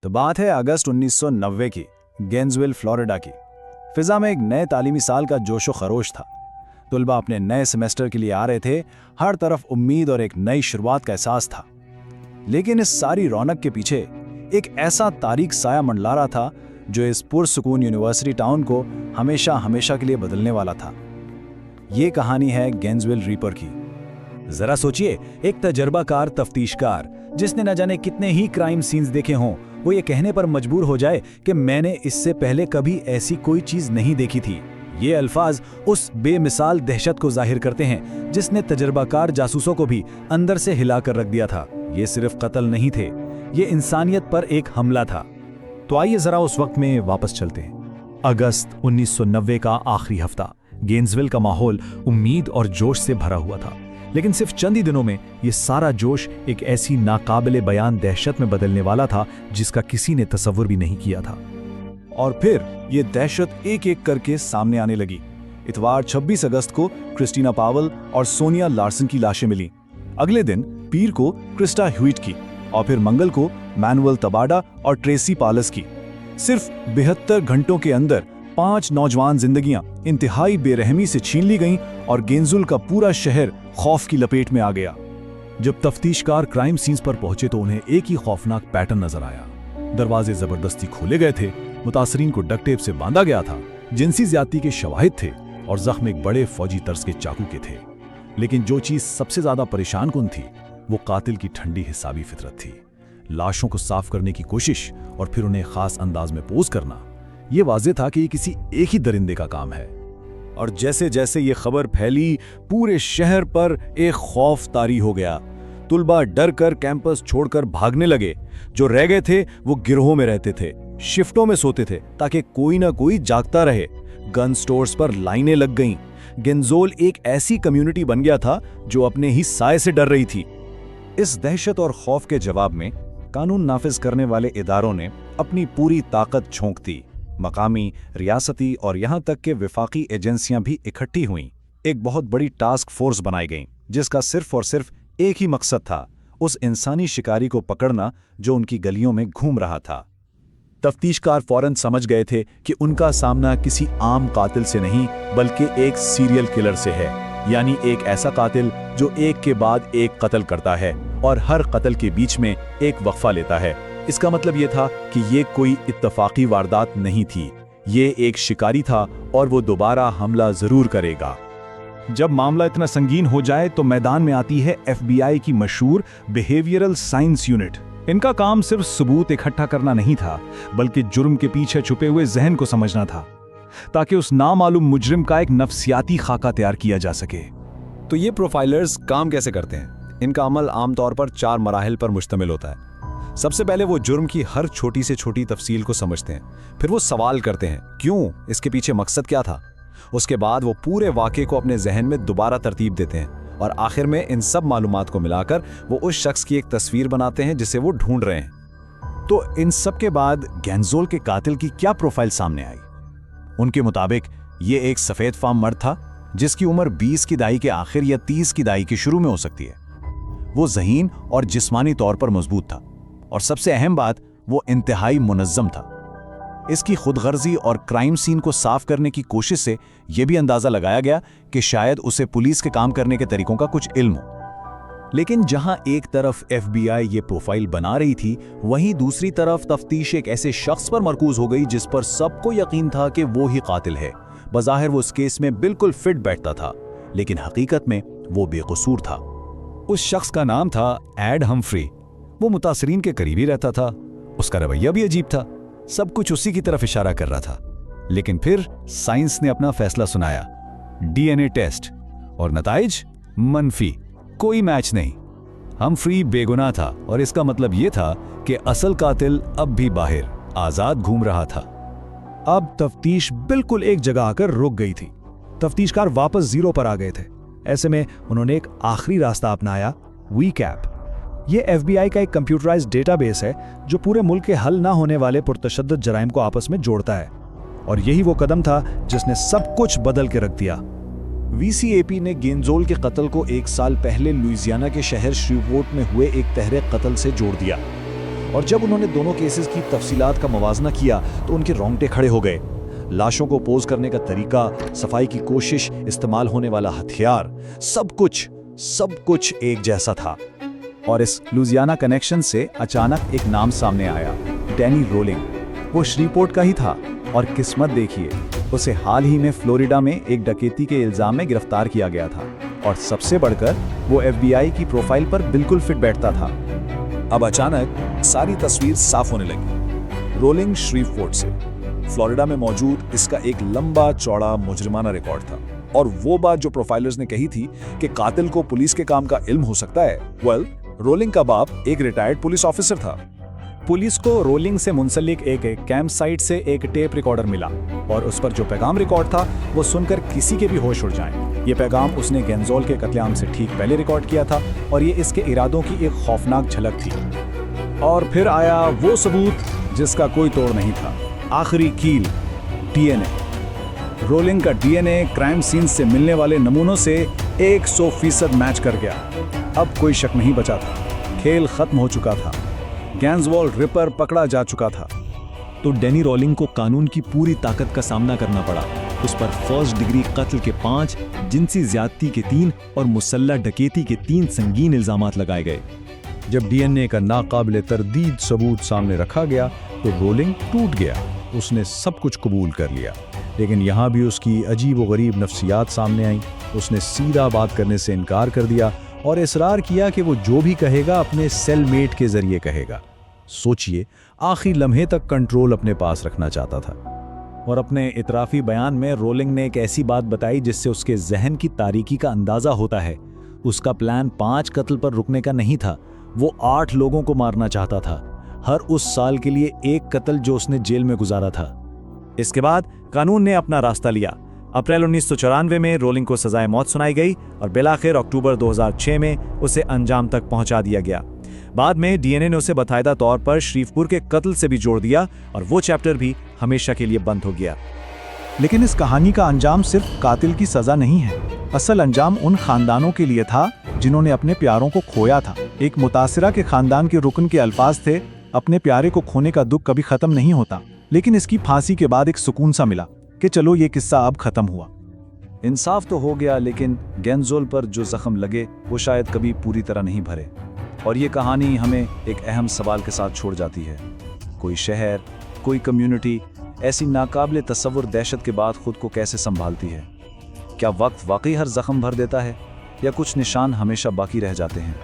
तो बात है अगस्त 1990 की, गेंसविल फ्लोरिडा की। फिजा में एक नए तालीमी साल का जोशो खरोश था। तुलबा अपने नए सेमेस्टर के लिए आ रहे थे। हर तरफ उम्मीद और एक नई शुरुआत का एहसास था। लेकिन इस सारी रौनक के पीछे एक ऐसा तारीक साया मंडला रहा था जो इस पुरसुकून यूनिवर्सिटी टाउन को हमेशा हमेशा के लिए बदलने वाला था। ये कहानी है गेंसविल रीपर की। जरा सोचिए, एक तजर्बाकार तफ्तीशकार जिसने न जाने कितने ही क्राइम सीन्स देखे हों, वो ये कहने पर मजबूर हो जाए कि मैंने इससे पहले कभी ऐसी कोई चीज नहीं देखी थी। ये अल्फाज उस बेमिसाल दहशत को जाहिर करते हैं जिसने तजर्बाकार जासूसों को भी अंदर से हिलाकर रख दिया था। ये सिर्फ कत्ल नहीं थे, ये इंसानियत पर एक हमला था। तो आइए जरा उस वक्त में वापस चलते हैं। अगस्त 1990 का आखिरी हफ्ता। गेंसविल का माहौल उम्मीद और जोश से भरा हुआ था, लेकिन सिर्फ चंद ही दिनों में ये सारा जोश एक ऐसी नाकाबिले बयान दहशत में बदलने वाला था जिसका किसी ने तसव्वुर भी नहीं किया था। और फिर ये दहशत एक एक करके सामने आने लगी। इतवार 26 अगस्त को क्रिस्टीना पावल और सोनिया लार्सन की लाशें मिली। अगले दिन पीर को क्रिस्टा ह्यूइट की, और फिर मंगल को मैनुअल तबाडा और ट्रेसी पालस की। सिर्फ 72 घंटों के अंदर 5 नौजवान जिंदगियां इंतहाई बेरहमी से छीन ली गईं और गेंसविल का पूरा शहर खौफ की लपेट में आ गया। जब तफ्तीशकार क्राइम सीन्स पर पहुंचे तो उन्हें एक ही खौफनाक पैटर्न नजर आया। दरवाजे जबरदस्ती खोले गए थे, मुतासरीन को डक्ट टेप से बांधा गया था, जिनसी ज्यादती के शवाहिद थे और जख्म एक बड़े फौजी तर्ज के चाकू के थे। लेकिन जो चीज सबसे ज्यादा परेशान कुन थी वो कातिल की ठंडी हिसाबी फितरत थी। लाशों को साफ करने की कोशिश और फिर उन्हें खास अंदाज में पोज करना, ये वाज़ेह था कि ये किसी एक ही दरिंदे का काम है। और जैसे जैसे ये खबर फैली, पूरे शहर पर एक खौफ तारी हो गया। तुलबा डर कर कैंपस छोड़कर भागने लगे। जो रह गए थे वो गिरोहों में रहते थे, शिफ्टों में सोते थे ताकि कोई ना कोई जागता रहे। गन स्टोर्स पर लाइनें लग गईं। गेंसविल एक ऐसी कम्युनिटी बन गया था जो अपने ही साए से डर रही थी। इस दहशत और खौफ के जवाब में कानून नाफिज करने वाले इदारों ने अपनी पूरी ताकत झोंक दी। मकामी, रियासती और यहां तक के विफाकी एजेंसियां भी इकट्ठी हुईं। एक बहुत बड़ी टास्क फोर्स बनाई गई जिसका सिर्फ और सिर्फ एक ही मकसद था, उस इंसानी शिकारी को पकड़ना जो उनकी गलियों में घूम रहा था। तफ्तीशकार फौरन समझ गए थे कि उनका सामना किसी आम कातिल से नहीं बल्कि एक सीरियल किलर से है, यानी एक ऐसा कातिल जो एक के बाद एक कत्ल करता है और हर कत्ल के बीच में एक वक्फा लेता है। इसका मतलब यह था कि ये कोई इत्तफाकी वारदात नहीं थी, ये एक शिकारी था और वो दोबारा हमला जरूर करेगा। जब मामला इतना संगीन हो जाए तो मैदान में आती है FBI की मशहूर बिहेवियरल साइंस यूनिट। इनका काम सिर्फ सबूत इकट्ठा करना नहीं था, बल्कि जुर्म के पीछे छुपे हुए जहन को समझना था, ताकि उस नामालूम मुजरिम का एक नफ्सियाती खाका तैयार किया जा सके। तो ये प्रोफाइलर्स काम कैसे करते हैं? इनका अमल आमतौर पर 4 मराहिल पर मुश्तमिल होता है। सबसे पहले वो जुर्म की हर छोटी से छोटी तफसील को समझते हैं, फिर वो सवाल करते हैं क्यों, इसके पीछे मकसद क्या था। उसके बाद वो पूरे वाक़े को अपने जहन में दोबारा तरतीब देते हैं और आखिर में इन सब मालूमात को मिलाकर वो उस शख्स की एक तस्वीर बनाते हैं जिसे वो ढूंढ रहे हैं। तो इन सब के बाद गेंसविल के कातिल की क्या प्रोफाइल सामने आई? उनके मुताबिक ये एक सफेद फार्म मर्द था जिसकी उम्र 20 की दाई के आखिर या 30 की दाई के शुरू में हो सकती है। वो ज़हीन और जिस्मानी तौर पर मजबूत था और सबसे अहम बात, वो इंतहाई मुनज़्ज़म था। इसकी खुदगर्जी और क्राइम सीन को साफ करने की कोशिश से यह भी अंदाजा लगाया गया कि शायद उसे पुलिस के काम करने के तरीकों का कुछ इल्म हो। लेकिन जहां एक तरफ FBI ये प्रोफाइल बना रही थी, वहीं दूसरी तरफ तफ्तीश एक ऐसे शख्स पर मरकूज हो गई जिस पर सबको यकीन था कि वो ही कातिल है। बज़ाहिर वो इस केस में बिल्कुल फिट बैठता था, लेकिन हकीकत में वो बेकसूर था। उस शख्स का नाम था एड हम्फ्री। वो मुतासरीन के करीबी रहता था। उसका रवैया भी अजीब था, सब कुछ उसी की तरफ इशारा कर रहा था। लेकिन फिर साइंस ने अपना फैसला सुनाया। DNA टेस्ट और नताइज मनफी, कोई मैच नहीं। हम्फ्री बेगुनाह था और इसका मतलब यह था कि असल कातिल अब भी बाहर आजाद घूम रहा था। अब तफ्तीश बिल्कुल एक जगह आकर रुक गई थी। तफ्तीशकार वापस जीरो पर आ गए थे। ऐसे में उन्होंने एक आखिरी रास्ता अपनाया, वीकैप। ये FBI का एक कंप्यूटराइज्ड डेटाबेस है जो पूरे मुल्क के हल ना होने वाले पुरतशद्दुद जराइम को आपस में जोड़ता है, और यही वो कदम था जिसने सब कुछ बदल के रख दिया। VCAP ने गेंसविल के कत्ल को 1 साल पहले लुइसियाना के शहर श्रीवपोर्ट में हुए एक तहरीक कत्ल से जोड़ दिया। और जब उन्होंने दोनों केसेस की तफसीलात का मवाजना किया तो उनके रोंगटे खड़े हो गए। लाशों को पोज करने का तरीका, सफाई की कोशिश, इस्तेमाल होने वाला हथियार, सब कुछ एक जैसा था। और इस लुजियाना कनेक्शन से अचानक एक नाम सामने आया, डैनी रोलिंग। वो श्रीपोर्ट का ही था और किस्मत देखिए, उसे हाल ही में फ्लोरिडा में एक डकैती के इल्जाम में गिरफ्तार किया गया था। और सबसे बढ़कर वो FBI की प्रोफाइल पर बिल्कुल फिट बैठता था। अब अचानक सारी तस्वीर साफ होने लगी। रोलिंग श्रीपोर्ट से, फ्लोरिडा में मौजूद इसका एक लंबा चौड़ा मुजरिमाना रिकॉर्ड था। और वो बात जो प्रोफाइलर्स ने कही थी कि कातिल को पुलिस के काम का इल्म हो सकता है, रोलिंग का बाप एक रिटायर्ड पुलिस ऑफिसर था। पुलिस को रोलिंग से मुंसलिक एक कैंप साइट से एक टेप रिकॉर्डर मिला और उस पर जो पैगाम रिकॉर्ड था वो सुनकर किसी के भी होश उड़ जाएं। ये पैगाम उसने गेंजोल के कत्लेआम से ठीक पहले रिकॉर्ड किया था और ये इसके इरादों की एक खौफनाक झलक थी। और फिर आया वो सबूत जिसका कोई तोड़ नहीं था, आखिरी कील, DNA। रोलिंग का DNA क्राइम सीन से मिलने वाले नमूनों से 100% मैच कर गया। अब कोई शक नहीं बचा था, खेल खत्म हो चुका था, गैंजवॉल रिपर पकड़ा जा चुका था। तो डैनी रोलिंग को कानून की पूरी ताकत का सामना करना पड़ा। उस पर फर्स्ट डिग्री कत्ल के 5, जिनसी ज्यादती के 3 और मुसल्ला डकैती के 3 संगीन इल्जामात लगाए गए। जब DNA का नाकाबिले तरदीद सबूत सामने रखा गया तो रोलिंग टूट गया। उसने सब कुछ कबूल कर लिया, लेकिन यहाँ भी उसकी अजीब व गरीब नफ्सियात सामने आई। उसने सीधा बात करने से इनकार कर दिया और इसरार किया कि वो जो भी कहेगा अपने सेलमेट के जरिए कहेगा। सोचिए, आखिरी लम्हे तक कंट्रोल अपने पास रखना चाहता था। और अपने इतराफी बयान में रोलिंग ने एक ऐसी बात बताई जिससे उसके जहन की तारीकी का अंदाजा होता है। उसका प्लान 5 कत्ल पर रुकने का नहीं था, वो 8 लोगों को मारना चाहता था, हर उस साल के लिए 1 कत्ल जो उसने जेल में गुजारा था। इसके बाद कानून ने अपना रास्ता लिया। अप्रैल 1994 में रोलिंग को सजाए मौत सुनाई गई और बिलाखिर अक्टूबर 2006 में उसे अंजाम तक पहुंचा दिया गया। बाद में DNA ने उसे बाकायदा तौर पर श्रीवपुर के कत्ल से भी जोड़ दिया और वो चैप्टर भी हमेशा के लिए बंद हो गया। लेकिन इस कहानी का अंजाम सिर्फ कातिल की सजा नहीं है। असल अंजाम उन खानदानों के लिए था जिन्होंने अपने प्यारों को खोया था। एक मुतासिरा के खानदान के रुकन के अल्फाज थे, अपने प्यारे को खोने का दुख कभी खत्म नहीं होता, लेकिन इसकी फांसी के बाद एक सुकून सा मिला कि चलो ये किस्सा अब खत्म हुआ। इंसाफ तो हो गया, लेकिन गेंजोल पर जो जख्म लगे वो शायद कभी पूरी तरह नहीं भरे। और ये कहानी हमें एक अहम सवाल के साथ छोड़ जाती है। कोई शहर, कोई कम्युनिटी ऐसी नाकाबिले तसव्वुर दहशत के बाद खुद को कैसे संभालती है? क्या वक्त वाकई हर जख्म भर देता है या कुछ निशान हमेशा बाकी रह जाते हैं?